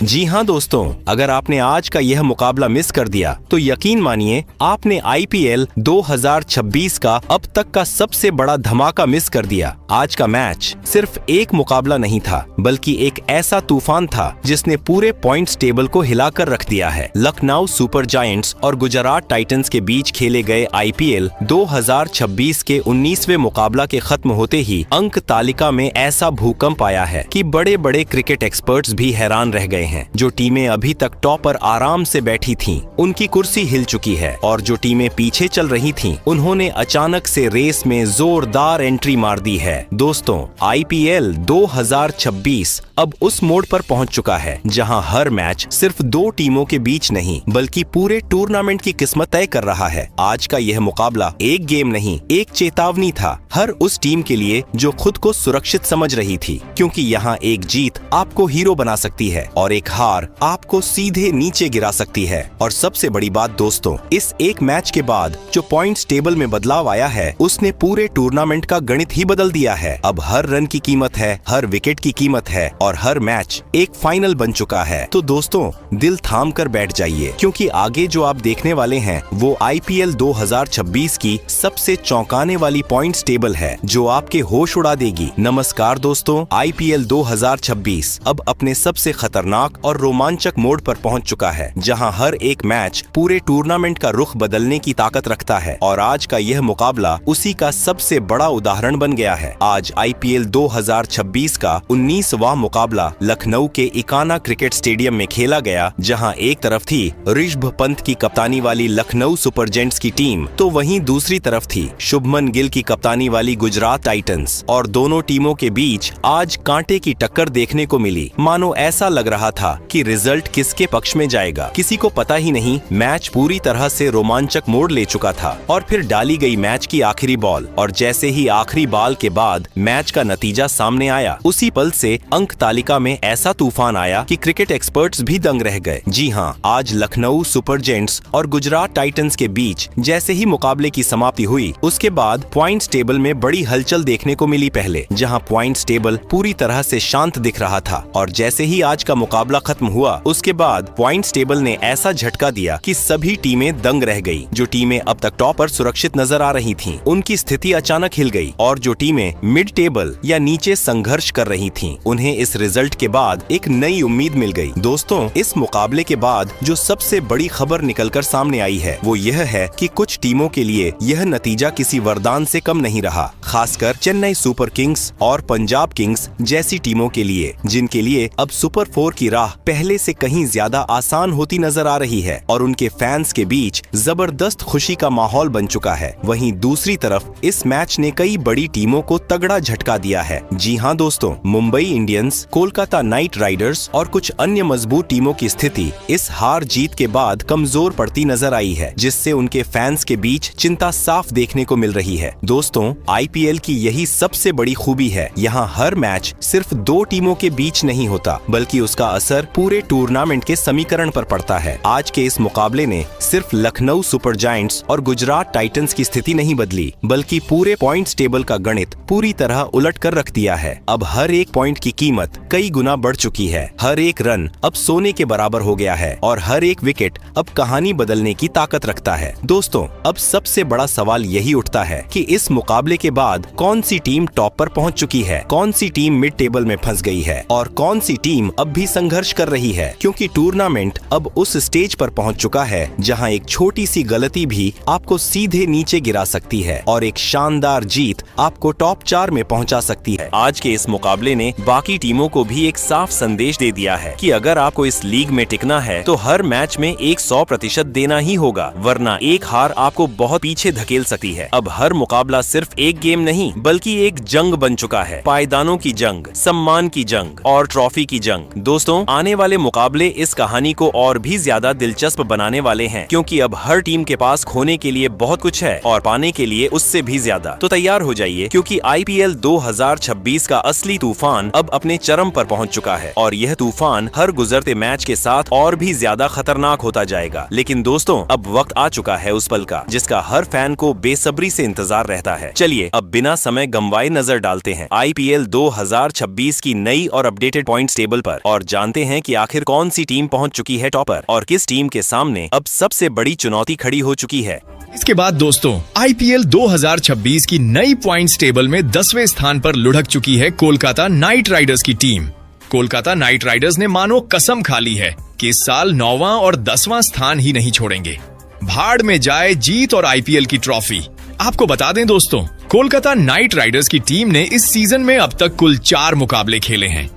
जी हाँ दोस्तों, अगर आपने आज का यह मुकाबला मिस कर दिया तो यकीन मानिए आपने आईपीएल 2026 का अब तक का सबसे बड़ा धमाका मिस कर दिया। आज का मैच सिर्फ एक मुकाबला नहीं था, बल्कि एक ऐसा तूफान था जिसने पूरे पॉइंट्स टेबल को हिलाकर रख दिया है। लखनऊ सुपर जायंट्स और गुजरात टाइटंस के बीच खेले गए आईपीएल 2026 के 19वें मुकाबला के खत्म होते ही अंक तालिका में ऐसा भूकंप आया है कि बड़े बड़े क्रिकेट एक्सपर्ट्स भी हैरान रह गए हैं। जो टीमें अभी तक टॉप पर आराम से बैठी थीं, उनकी कुर्सी हिल चुकी है और जो टीमें पीछे चल रही थीं, उन्होंने अचानक से रेस में जोरदार एंट्री मार दी है। दोस्तों, आईपीएल 2026 अब उस मोड़ पर पहुंच चुका है जहां हर मैच सिर्फ दो टीमों के बीच नहीं, बल्कि पूरे टूर्नामेंट की किस्मत तय कर रहा है। आज का यह मुकाबला एक गेम नहीं, एक चेतावनी था हर उस टीम के लिए जो खुद को सुरक्षित समझ रही थी, क्योंकि यहाँ एक जीत आपको हीरो बना सकती है और एक हार आपको सीधे नीचे गिरा सकती है। और सबसे बड़ी बात दोस्तों, इस एक मैच के बाद जो पॉइंट्स टेबल में बदलाव आया है, उसने पूरे टूर्नामेंट का गणित ही बदल दिया है। अब हर रन की कीमत है, हर विकेट की कीमत है और हर मैच एक फाइनल बन चुका है। तो दोस्तों, दिल थाम कर बैठ जाइए, क्योंकि आगे जो आप देखने वाले हैं वो आईपीएल 2026 की सबसे चौंकाने वाली पॉइंट्स टेबल है, जो आपके होश उड़ा देगी। नमस्कार दोस्तों, आईपीएल 2026 अब अपने सबसे खतरनाक और रोमांचक मोड़ पर पहुंच चुका है, जहां हर एक मैच पूरे टूर्नामेंट का रुख बदलने की ताकत रखता है और आज का यह मुकाबला उसी का सबसे बड़ा उदाहरण बन गया है। आज आईपीएल 2026 का 19वां मुकाबला लखनऊ के इकाना क्रिकेट स्टेडियम में खेला गया, जहां एक तरफ थी ऋषभ पंत की कप्तानी वाली लखनऊ सुपर जायंट्स की टीम, तो वहीं दूसरी तरफ थी शुभमन गिल की कप्तानी वाली गुजरात टाइटंस। और दोनों टीमों के बीच आज कांटे की टक्कर देखने को मिली। मानो ऐसा लग रहा था कि रिजल्ट किसके पक्ष में जाएगा, किसी को पता ही नहीं। मैच पूरी तरह से रोमांचक मोड़ ले चुका था और फिर डाली गई मैच की आखिरी बॉल, और जैसे ही आखिरी बॉल के बाद मैच का नतीजा सामने आया, उसी पल से अंक तालिका में ऐसा तूफान आया कि क्रिकेट एक्सपर्ट्स भी दंग रह गए। जी हाँ, आज लखनऊ सुपर जायंट्स और गुजरात टाइटंस के बीच जैसे ही मुकाबले की समाप्ति हुई, उसके बाद पॉइंट्स टेबल में बड़ी हलचल देखने को मिली। पहले जहां पॉइंट्स टेबल पूरी तरह से शांत दिख रहा था, और जैसे ही आज का मुकाबला खत्म हुआ, उसके बाद पॉइंट्स टेबल ने ऐसा झटका दिया कि सभी टीमें दंग रह गई। जो टीमें अब तक टॉप पर सुरक्षित नजर आ रही थीं, उनकी स्थिति अचानक हिल गई, और जो टीमें मिड टेबल या नीचे संघर्ष कर रही थीं, उन्हें इस रिजल्ट के बाद एक नई उम्मीद मिल गई। दोस्तों, इस मुकाबले के बाद जो सबसे बड़ी खबर निकलकर सामने आई है, वो यह है कि कुछ टीमों के लिए यह नतीजा किसी वरदान से कम नहीं रहा, खासकर चेन्नई सुपर किंग्स और पंजाब किंग्स जैसी टीमों के लिए, जिनके लिए अब सुपर 4 की राह पहले से कहीं ज्यादा आसान होती नजर आ रही है और उनके फैंस के बीच जबरदस्त खुशी का माहौल बन चुका है। वहीं दूसरी तरफ इस मैच ने कई बड़ी टीमों को तगड़ा झटका दिया है। जी हाँ दोस्तों, Mumbai Indians, Kolkata night Riders और कुछ अन्य मजबूत टीमों की स्थिति इस हार जीत के बाद कमजोर पड़ती नजर आई है, जिससे उनके फैंस के बीच चिंता साफ देखने को मिल रही है। दोस्तों, आईपीएल की यही सबसे बड़ी खूबी है। यहाँ हर मैच सिर्फ दो टीमों के बीच नहीं होता, बल्कि उसका असर पूरे टूर्नामेंट के समीकरण पर पड़ता है। आज के इस मुकाबले ने सिर्फ लखनऊ सुपर जायंट्स और गुजरात टाइटंस की स्थिति नहीं बदली, बल्कि पूरे पॉइंट्स टेबल का गणित पूरी तरह उलट कर रख दिया है। अब हर एक पॉइंट की कीमत कई गुना बढ़ चुकी है, हर एक रन अब सोने के बराबर हो गया है और हर एक विकेट अब कहानी बदलने की ताकत रखता है। दोस्तों, अब सबसे बड़ा सवाल यही उठता है कि इस मुकाबले के बाद कौन सी टीम टॉप पर पहुंच चुकी है, कौन सी टीम मिड टेबल में फंस गई है और कौन सी टीम अब भी संघर्ष कर रही है, क्योंकि टूर्नामेंट अब उस स्टेज पर पहुंच चुका है जहां एक छोटी सी गलती भी आपको सीधे नीचे गिरा सकती है और एक शानदार जीत आपको टॉप 4 में पहुंचा सकती है। आज के इस मुकाबले ने बाकी टीमों को भी एक साफ संदेश दे दिया है कि अगर आपको इस लीग में टिकना है तो हर मैच में 100% देना ही होगा, वरना एक हार आपको बहुत पीछे धकेल सकती है। अब हर मुकाबला सिर्फ एक गेम नहीं, बल्कि एक जंग बन चुका है, पायदानों की जंग, सम्मान की जंग और ट्रॉफी की जंग। दोस्तों, आने वाले मुकाबले इस कहानी को और भी ज्यादा दिलचस्प बनाने वाले हैं, क्योंकि अब हर टीम के पास खोने के लिए बहुत कुछ है और पाने के लिए उससे भी ज्यादा। तो तैयार हो जाइए, क्योंकि आईपीएल 2026 का असली तूफान अब अपने चरम पर पहुंच चुका है और यह तूफान हर गुजरते मैच के साथ और भी ज्यादा खतरनाक होता जाएगा। लेकिन दोस्तों, अब वक्त आ चुका है उस पल का जिसका हर फैन को बेसब्री से इंतजार रहता है। चलिए अब बिना समय गंवाए नजर डालते हैं आईपीएल 2026 की नई और अपडेटेड पॉइंट्स टेबल पर और जानते जानते हैं कि आखिर कौन सी टीम पहुंच चुकी है टॉपर और किस टीम के सामने अब सबसे बड़ी चुनौती खड़ी हो चुकी है। इसके बाद दोस्तों आईपीएल 2026 की नई पॉइंट्स टेबल में 10वें स्थान पर लुढ़क चुकी है कोलकाता नाइट राइडर्स की टीम। कोलकाता नाइट राइडर्स ने मानो कसम खा ली है कि इस साल 9वां और 10वां स्थान ही नहीं छोड़ेंगे। भाड़ में जाए जीत और आईपीएल की ट्रॉफी। आपको बता दें दोस्तों, कोलकाता नाइट राइडर्स की टीम ने इस सीजन में अब तक कुल 4 मुकाबले खेले हैं।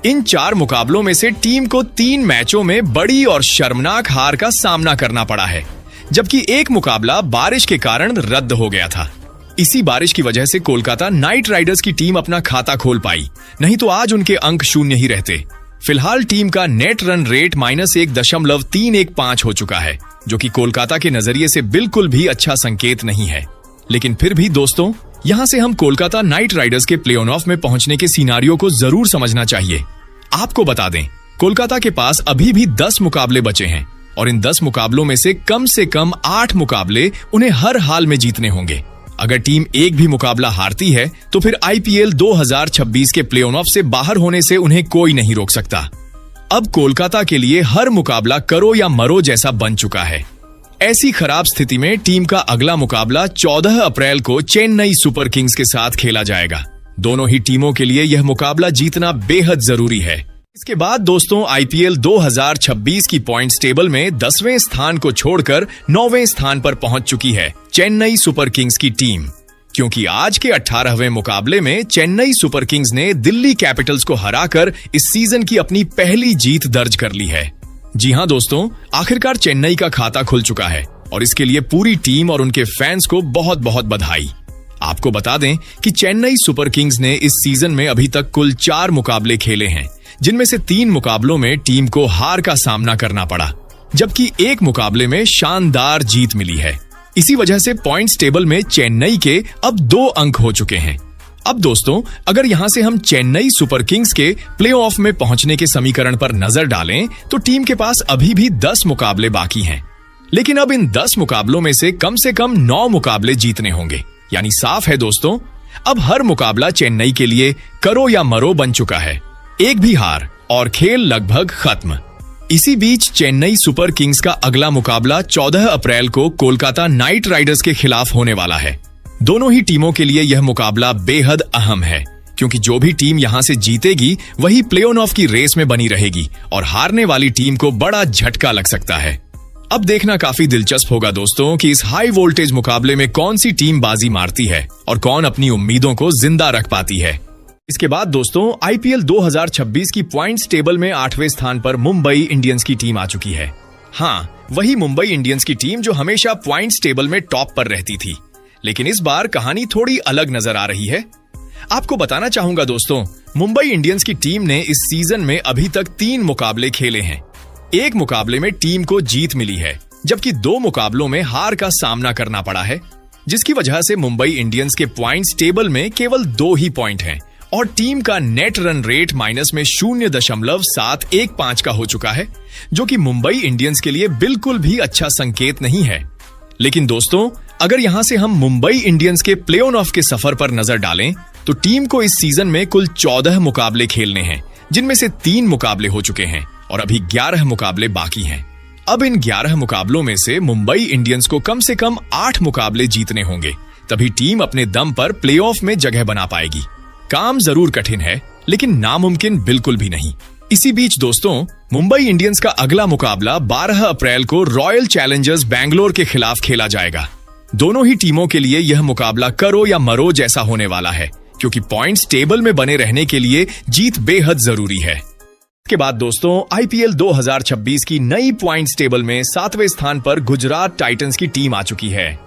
इन 4 मुकाबलों में से टीम को 3 मैचों में बड़ी और शर्मनाक हार का सामना करना पड़ा है, जबकि एक मुकाबला बारिश के कारण रद्द हो गया था। इसी बारिश की वजह से कोलकाता नाइट राइडर्स की टीम अपना खाता खोल पाई, नहीं तो आज उनके अंक 0 ही रहते। फिलहाल टीम का नेट रन रेट -1.315 हो चुका है, जो कि कोलकाता के नजरिए से बिल्कुल भी अच्छा संकेत नहीं है। लेकिन फिर भी दोस्तों, यहाँ से हम कोलकाता नाइट राइडर्स के प्ले ऑफ में पहुंचने के सिनारियो को जरूर समझना चाहिए। आपको बता दें, कोलकाता के पास अभी भी 10 मुकाबले बचे हैं और इन 10 मुकाबलों में से कम 8 मुकाबले उन्हें हर हाल में जीतने होंगे। अगर टीम एक भी मुकाबला हारती है तो फिर आईपीएल 2026 के प्ले ऑफ से बाहर होने से उन्हें कोई नहीं रोक सकता। अब कोलकाता के लिए हर मुकाबला करो या मरो जैसा बन चुका है। ऐसी खराब स्थिति में टीम का अगला मुकाबला 14 अप्रैल को चेन्नई सुपर किंग्स के साथ खेला जाएगा। दोनों ही टीमों के लिए यह मुकाबला जीतना बेहद जरूरी है। इसके बाद दोस्तों आईपीएल 2026 की पॉइंट्स टेबल में 10वें स्थान को छोड़कर 9वें स्थान पर पहुंच चुकी है चेन्नई सुपर किंग्स की टीम, क्योंकि आज के 18वें मुकाबले में चेन्नई सुपर किंग्स ने दिल्ली कैपिटल्स को हराकर इस सीजन की अपनी पहली जीत दर्ज कर ली है। जी हां दोस्तों, आखिरकार चेन्नई का खाता खुल चुका है और इसके लिए पूरी टीम और उनके फैंस को बहुत बहुत बधाई। आपको बता दें कि चेन्नई सुपर किंग्स ने इस सीजन में अभी तक कुल 4 मुकाबले खेले हैं, जिनमें से 3 मुकाबलों में टीम को हार का सामना करना पड़ा, जबकि एक मुकाबले में शानदार जीत मिली है। इसी वजह से पॉइंट्स टेबल में चेन्नई के अब 2 अंक हो चुके हैं। अब दोस्तों, अगर यहां से हम चेन्नई सुपर किंग्स के प्लेऑफ में पहुंचने के समीकरण पर नजर डालें तो टीम के पास अभी भी 10 मुकाबले बाकी हैं। लेकिन अब इन 10 मुकाबलों में से कम 9 मुकाबले जीतने होंगे। यानी साफ है दोस्तों, अब हर मुकाबला चेन्नई के लिए करो या मरो बन चुका है। एक भी हार और खेल लगभग खत्म। इसी बीच चेन्नई सुपर किंग्स का अगला मुकाबला 14 अप्रैल को कोलकाता नाइट राइडर्स के खिलाफ होने वाला है। दोनों ही टीमों के लिए यह मुकाबला बेहद अहम है, क्योंकि जो भी टीम यहां से जीतेगी वही प्ले ऑफ की रेस में बनी रहेगी और हारने वाली टीम को बड़ा झटका लग सकता है। अब देखना काफी दिलचस्प होगा दोस्तों कि इस हाई वोल्टेज मुकाबले में कौन सी टीम बाजी मारती है और कौन अपनी उम्मीदों को जिंदा रख पाती है। इसके बाद दोस्तों आईपीएल 2026 की पॉइंट्स टेबल में 8वें स्थान पर मुंबई इंडियंस की टीम आ चुकी है। हाँ, वही मुंबई इंडियंस की टीम जो हमेशा पॉइंट्स टेबल में टॉप पर रहती थी। लेकिन इस बार कहानी थोड़ी अलग नजर आ रही है। आपको बताना चाहूंगा दोस्तों, मुंबई इंडियंस की टीम ने इस सीजन में अभी तक 3 मुकाबले खेले हैं। एक मुकाबले में टीम को जीत मिली है, जबकि 2 मुकाबलों में हार का सामना करना पड़ा है, जिसकी वजह से मुंबई इंडियंस के पॉइंट्स टेबल में केवल 2 ही पॉइंट हैं और टीम का नेट रन रेट माइनस में 0.715 का हो चुका है, जो कि मुंबई इंडियंस के लिए बिल्कुल भी अच्छा संकेत नहीं है। लेकिन दोस्तों, अगर यहां से हम मुंबई इंडियंस के प्ले ऑफ के सफर पर नजर डालें तो टीम को इस सीजन में कुल 14 मुकाबले खेलने हैं, जिनमें से 3 मुकाबले हो चुके हैं और अभी 11 मुकाबले बाकी हैं। अब इन 11 मुकाबलों में से मुंबई इंडियंस को कम से कम 8 मुकाबले जीतने होंगे, तभी टीम अपने दम पर प्ले ऑफ में जगह बना पाएगी। काम जरूर कठिन है, लेकिन नामुमकिन बिल्कुल भी नहीं। इसी बीच दोस्तों, मुंबई इंडियंस का अगला मुकाबला 12 अप्रैल को रॉयल चैलेंजर्स बैंगलोर के खिलाफ खेला जाएगा। दोनों ही टीमों के लिए यह मुकाबला करो या मरो जैसा होने वाला है, क्योंकि पॉइंट्स टेबल में बने रहने के लिए जीत बेहद जरूरी है। इसके बाद दोस्तों आईपीएल 2026 की नई पॉइंट्स टेबल में 7वें स्थान पर गुजरात टाइटंस की टीम आ चुकी है।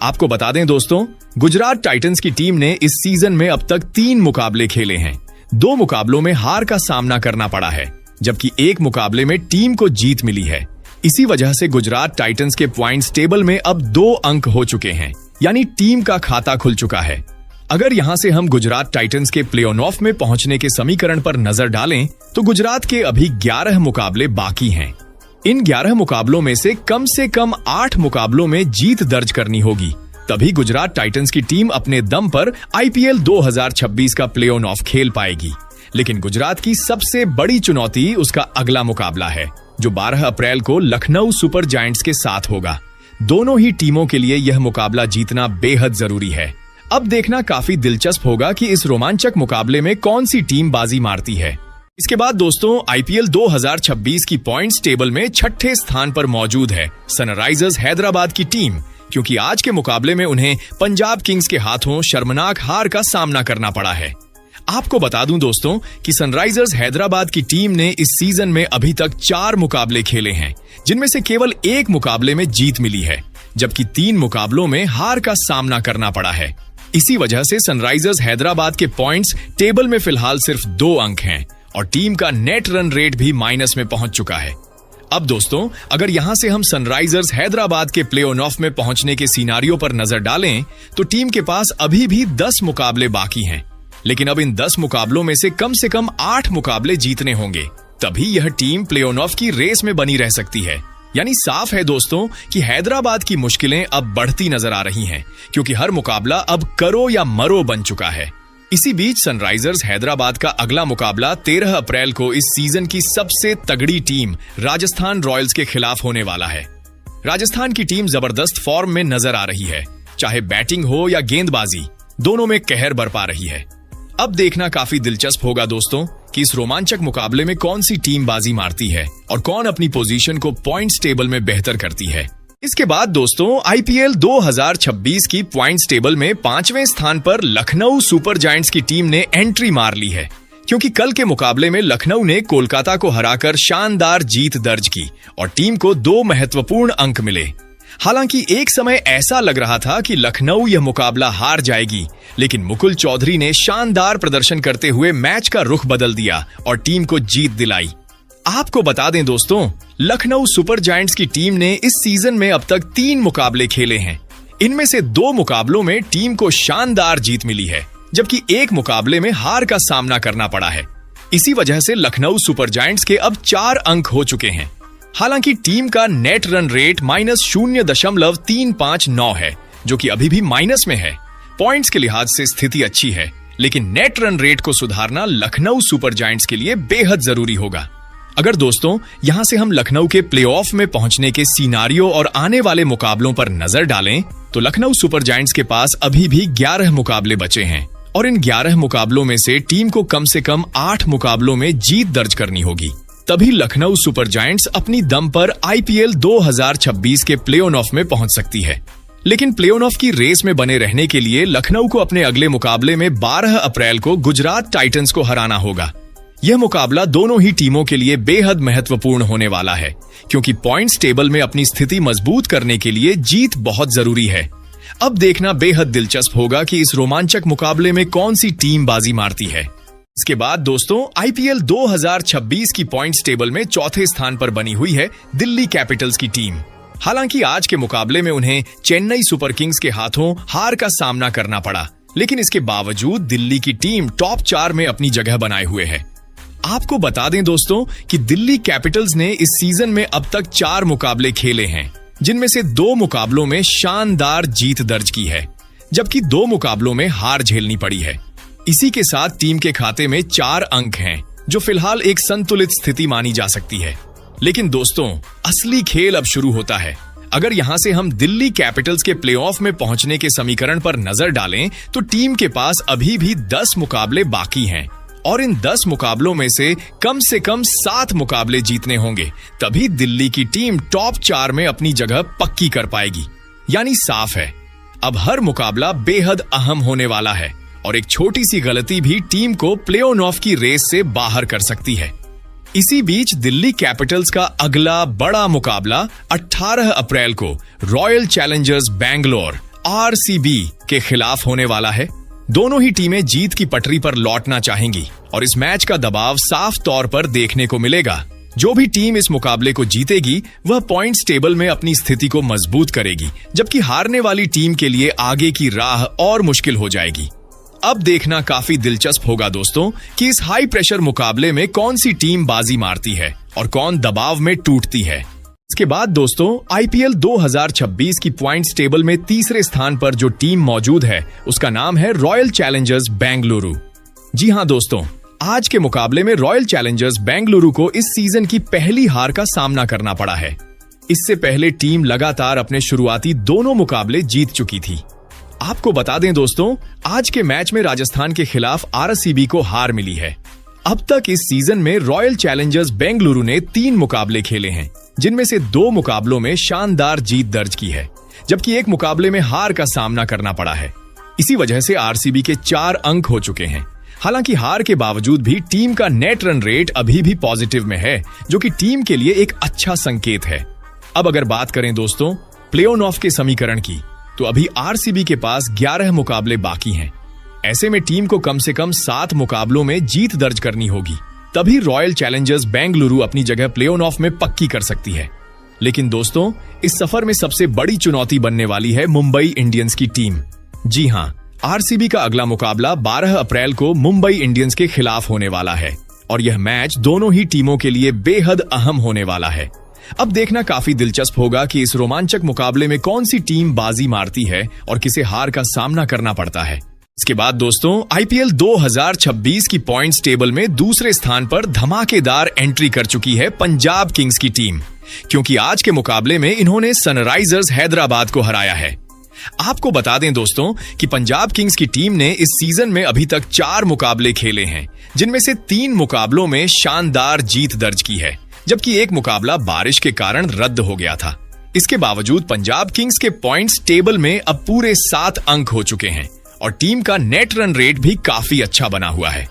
आपको बता दें दोस्तों, गुजरात टाइटंस की टीम ने इस सीजन में अब तक 3 मुकाबले खेले हैं। 2 मुकाबलों में हार का सामना करना पड़ा है, जबकि एक मुकाबले में टीम को जीत मिली है। इसी वजह से गुजरात टाइटंस के पॉइंट्स टेबल में अब 2 अंक हो चुके हैं, यानी टीम का खाता खुल चुका है। अगर यहां से हम गुजरात टाइटंस के प्ले ऑफ में पहुंचने के समीकरण पर नजर डालें तो गुजरात के अभी 11 मुकाबले बाकी हैं। इन 11 मुकाबलों में से कम 8 मुकाबलों में जीत दर्ज करनी होगी, तभी गुजरात टाइटंस की टीम अपने दम पर आईपीएल 2026 का प्ले ऑफ खेल पाएगी। लेकिन गुजरात की सबसे बड़ी चुनौती उसका अगला मुकाबला है, जो 12 अप्रैल को लखनऊ सुपर जायंट्स के साथ होगा। दोनों ही टीमों के लिए यह मुकाबला जीतना बेहद जरूरी है। अब देखना काफी दिलचस्प होगा कि इस रोमांचक मुकाबले में कौन सी टीम बाजी मारती है। इसके बाद दोस्तों आईपीएल 2026 की पॉइंट्स टेबल में छठे स्थान पर मौजूद है सनराइजर्स हैदराबाद की टीम, क्योंकि आज के मुकाबले में उन्हें पंजाब किंग्स के हाथों शर्मनाक हार का सामना करना पड़ा है। आपको बता दूं दोस्तों कि सनराइजर्स हैदराबाद की टीम ने इस सीजन में अभी तक 4 मुकाबले खेले हैं, जिनमें से केवल 1 मुकाबले में जीत मिली है, जबकि 3 मुकाबलों में हार का सामना करना पड़ा है। इसी वजह से सनराइजर्स हैदराबाद के पॉइंट्स टेबल में फिलहाल सिर्फ 2 अंक हैं और टीम का नेट रन रेट भी माइनस में पहुंच चुका है। अब दोस्तों अगर यहां से हम सनराइजर्स हैदराबाद के प्ले ऑफ में पहुंचने के सिनारियो पर नजर डालें तो टीम के पास अभी भी 10 मुकाबले बाकी हैं, लेकिन अब इन 10 मुकाबलों में से कम 8 मुकाबले जीतने होंगे, तभी यह टीम प्ले ऑफ की रेस में बनी रह सकती है। यानी साफ है दोस्तों कि हैदराबाद की मुश्किलें अब बढ़ती नजर आ रही हैं, क्योंकि हर मुकाबला अब करो या मरो बन चुका है। इसी बीच सनराइजर्स हैदराबाद का अगला मुकाबला 13 अप्रैल को इस सीजन की सबसे तगड़ी टीम राजस्थान रॉयल्स के खिलाफ होने वाला है। राजस्थान की टीम जबरदस्त फॉर्म में नजर आ रही है, चाहे बैटिंग हो या गेंदबाजी, दोनों में कहर बरपा रही है। अब देखना काफी दिलचस्प होगा दोस्तों कि इस रोमांचक मुकाबले में कौन सी टीम बाजी मारती है और कौन अपनी पोजीशन को पॉइंट्स टेबल में बेहतर करती है। इसके बाद दोस्तों आईपीएल 2026 की पॉइंट्स टेबल में 5वें स्थान पर लखनऊ सुपर जायंट्स की टीम ने एंट्री मार ली है, क्योंकि कल के मुकाबले में लखनऊ ने कोलकाता को हराकर शानदार जीत दर्ज की और टीम को 2 महत्वपूर्ण अंक मिले। हालांकि एक समय ऐसा लग रहा था कि लखनऊ यह मुकाबला हार जाएगी, लेकिन मुकुल चौधरी ने शानदार प्रदर्शन करते हुए मैच का रुख बदल दिया और टीम को जीत दिलाई। आपको बता दें दोस्तों, लखनऊ सुपर जायंट्स की टीम ने इस सीजन में अब तक 3 मुकाबले खेले हैं। इनमें से 2 मुकाबलों में टीम को शानदार जीत मिली है, जबकि 1 मुकाबले में हार का सामना करना पड़ा है। इसी वजह से लखनऊ सुपर जायंट्स के अब 4 अंक हो चुके हैं। हालांकि टीम का नेट रन रेट -0.359 है, जो कि अभी भी माइनस में है। पॉइंट्स के लिहाज से स्थिति अच्छी है, लेकिन नेट रन रेट को सुधारना लखनऊ सुपर जायंट्स के लिए बेहद जरूरी होगा। अगर दोस्तों यहां से हम लखनऊ के प्लेऑफ में पहुंचने के सिनारियो और आने वाले मुकाबलों पर नजर डालें तो लखनऊ सुपर जायंट्स के पास अभी भी 11 मुकाबले बचे हैं और इन 11 मुकाबलों में से टीम को कम से कम 8 मुकाबलों में जीत दर्ज करनी होगी, तभी लखनऊ सुपर जायंट्स अपनी दम पर आईपीएल 2026 के प्ले ऑफ में पहुंच सकती है। लेकिन प्ले ऑफ की रेस में बने रहने के लिए लखनऊ को अपने अगले मुकाबले में 12 अप्रैल को गुजरात टाइटंस को हराना होगा। यह मुकाबला दोनों ही टीमों के लिए बेहद महत्वपूर्ण होने वाला है, क्योंकि पॉइंट्स टेबल में अपनी स्थिति मजबूत करने के लिए जीत बहुत जरूरी है। अब देखना बेहद दिलचस्प होगा कि इस रोमांचक मुकाबले में कौन सी टीम बाजी मारती है। इसके बाद दोस्तों आईपीएल 2026 की पॉइंट्स टेबल में 4थे स्थान पर बनी हुई है दिल्ली कैपिटल्स की टीम। हालांकि आज के मुकाबले में उन्हें चेन्नई सुपर किंग्स के हाथों हार का सामना करना पड़ा, लेकिन इसके बावजूद दिल्ली की टीम टॉप 4 में अपनी जगह बनाए हुए है। आपको बता दें दोस्तों कि दिल्ली कैपिटल्स ने इस सीजन में अब तक 4 मुकाबले खेले हैं, जिनमें से 2 मुकाबलों में शानदार जीत दर्ज की है, जबकि 2 मुकाबलों में हार झेलनी पड़ी है। इसी के साथ टीम के खाते में 4 अंक हैं, जो फिलहाल एक संतुलित स्थिति मानी जा सकती है। लेकिन दोस्तों असली खेल अब शुरू होता है। अगर यहां से हम दिल्ली कैपिटल्स के प्लेऑफ में पहुंचने के समीकरण पर नजर डालें तो टीम के पास अभी भी 10 मुकाबले बाकी हैं और इन 10 मुकाबलों में से कम 7 मुकाबले जीतने होंगे, तभी दिल्ली की टीम टॉप 4 में अपनी जगह पक्की कर पाएगी। यानी साफ है अब हर मुकाबला बेहद अहम होने वाला है और एक छोटी सी गलती भी टीम को प्ले ऑफ की रेस से बाहर कर सकती है। इसी बीच दिल्ली कैपिटल्स का अगला बड़ा मुकाबला 18 अप्रैल को रॉयल चैलेंजर्स बैंगलोर आरसीबी के खिलाफ होने वाला है। दोनों ही टीमें जीत की पटरी पर लौटना चाहेंगी और इस मैच का दबाव साफ तौर पर देखने को मिलेगा। जो भी टीम इस मुकाबले को जीतेगी वह पॉइंट्स टेबल में अपनी स्थिति को मजबूत करेगी, जबकि हारने वाली टीम के लिए आगे की राह और मुश्किल हो जाएगी। अब देखना काफी दिलचस्प होगा दोस्तों कि इस हाई प्रेशर मुकाबले में कौन सी टीम बाजी मारती है और कौन दबाव में टूटती है। इसके बाद दोस्तों आईपीएल 2026 की पॉइंट्स टेबल में 3रे स्थान पर जो टीम मौजूद है उसका नाम है रॉयल चैलेंजर्स बेंगलुरु। जी हां दोस्तों, आज के मुकाबले में रॉयल चैलेंजर्स बेंगलुरु को इस सीजन की पहली हार का सामना करना पड़ा है। इससे पहले टीम लगातार अपने शुरुआती दोनों मुकाबले जीत चुकी थी। आपको बता दें दोस्तों, आज के मैच में राजस्थान के खिलाफ आरसीबी को हार मिली है। अब तक इस सीजन में रॉयल चैलेंजर्स बेंगलुरु ने 3 मुकाबले खेले हैं, जिनमें से 2 मुकाबलों में शानदार जीत दर्ज की है, जबकि एक मुकाबले में हार का सामना करना पड़ा है। इसी वजह से आरसीबी के 4 अंक हो चुके हैं। हालांकि हार के बावजूद भी टीम का नेट रन रेट अभी भी पॉजिटिव में है, जो कि टीम के लिए एक अच्छा संकेत है। अब अगर बात करें दोस्तों प्ले ऑफ के समीकरण की, तो अभी आरसीबी के पास 11 मुकाबले बाकी हैं। ऐसे में टीम को कम से कम 7 मुकाबलों में जीत दर्ज करनी होगी, तभी रॉयल चैलेंजर्स बेंगलुरु अपनी जगह प्ले ऑफ में पक्की कर सकती है। लेकिन दोस्तों, इस सफर में सबसे बड़ी चुनौती बनने वाली है मुंबई इंडियंस की टीम। जी हां, आरसीबी का अगला मुकाबला 12 अप्रैल को मुंबई इंडियंस के खिलाफ होने वाला है और यह मैच दोनों ही टीमों के लिए बेहद अहम होने वाला है। अब देखना काफी दिलचस्प होगा कि इस रोमांचक मुकाबले में कौन सी टीम बाजी मारती है और किसे हार का सामना करना पड़ता है। इसके बाद दोस्तों, आईपीएल 2026 की पॉइंट्स टेबल में दूसरे स्थान पर धमाकेदार एंट्री कर चुकी है पंजाब किंग्स की टीम, क्योंकि आज के मुकाबले में इन्होंने सनराइजर्स हैदराबाद को हराया है। आपको बता दें दोस्तों कि पंजाब किंग्स की टीम ने इस सीजन में अभी तक 4 मुकाबले खेले हैं, जिनमें से 3 मुकाबलों में शानदार जीत दर्ज की है, जबकि एक मुकाबला बारिश के कारण रद्द हो गया था। इसके बावजूद पंजाब किंग्स के पॉइंट्स टेबल में अब पूरे 7 अंक हो चुके हैं और टीम का नेट रन रेट भी काफी अच्छा बना हुआ है।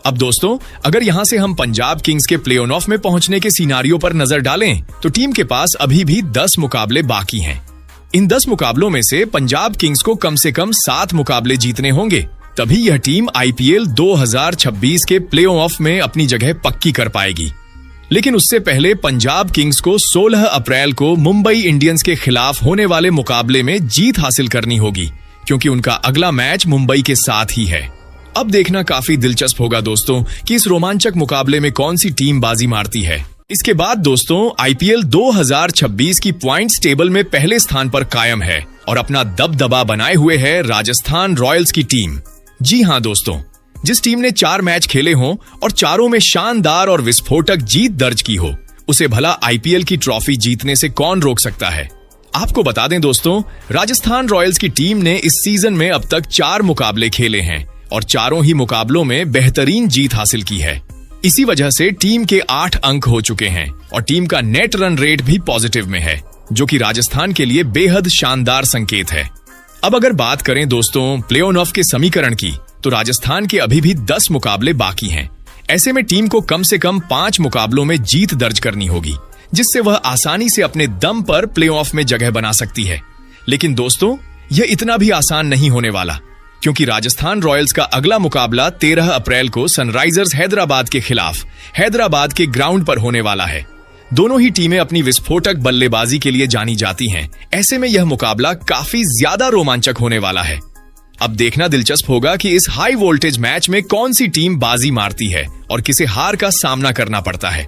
अब दोस्तों, अगर यहां से हम पंजाब किंग्स के प्ले ऑफ में पहुंचने के सिनारियो पर नजर डालें, तो टीम के पास अभी भी 10 मुकाबले बाकी हैं। इन 10 मुकाबलों में से पंजाब किंग्स को कम से कम 7 मुकाबले जीतने होंगे, तभी यह टीम आईपीएल 2026 के प्ले ऑफ में अपनी जगह पक्की कर पाएगी। लेकिन उससे पहले पंजाब किंग्स को 16 अप्रैल को मुंबई इंडियंस के खिलाफ होने वाले मुकाबले में जीत हासिल करनी होगी, क्योंकि उनका अगला मैच मुंबई के साथ ही है। अब देखना काफी दिलचस्प होगा दोस्तों कि इस रोमांचक मुकाबले में कौन सी टीम बाजी मारती है। इसके बाद दोस्तों, आईपीएल 2026 की पॉइंट्स टेबल में पहले स्थान पर कायम है और अपना दबदबा बनाए हुए है राजस्थान रॉयल्स की टीम। जी हां दोस्तों, जिस टीम ने 4 मैच खेले हों और चारों में शानदार और विस्फोटक जीत दर्ज की हो, उसे भला आईपीएल की ट्रॉफी जीतने से कौन रोक सकता है। आपको बता दें दोस्तों, राजस्थान रॉयल्स की टीम ने इस सीजन में अब तक 4 मुकाबले खेले हैं और चारों ही मुकाबलों में बेहतरीन जीत हासिल की है। इसी वजह से टीम के 8 अंक हो चुके हैं और टीम का नेट रन रेट भी पॉजिटिव में है, जो कि राजस्थान के लिए बेहद शानदार संकेत है। अब अगर बात करें दोस्तों प्ले ऑफ के समीकरण की, तो राजस्थान के अभी भी 10 मुकाबले बाकी हैं। ऐसे में टीम को कम से कम 5 मुकाबलों में जीत दर्ज करनी होगी, जिससे वह आसानी से अपने दम पर प्ले ऑफ में जगह बना सकती है। लेकिन दोस्तों, यह इतना भी आसान नहीं होने वाला, क्योंकि राजस्थान रॉयल्स का अगला मुकाबला 13 अप्रैल को सनराइजर्स हैदराबाद के खिलाफ हैदराबाद के ग्राउंड पर होने वाला है। दोनों ही टीमें अपनी विस्फोटक बल्लेबाजी के लिए जानी जाती हैं। ऐसे में यह मुकाबला काफी ज्यादा रोमांचक होने वाला है। अब देखना दिलचस्प होगा कि इस हाई वोल्टेज मैच में कौन सी टीम बाजी मारती है और किसे हार का सामना करना पड़ता है।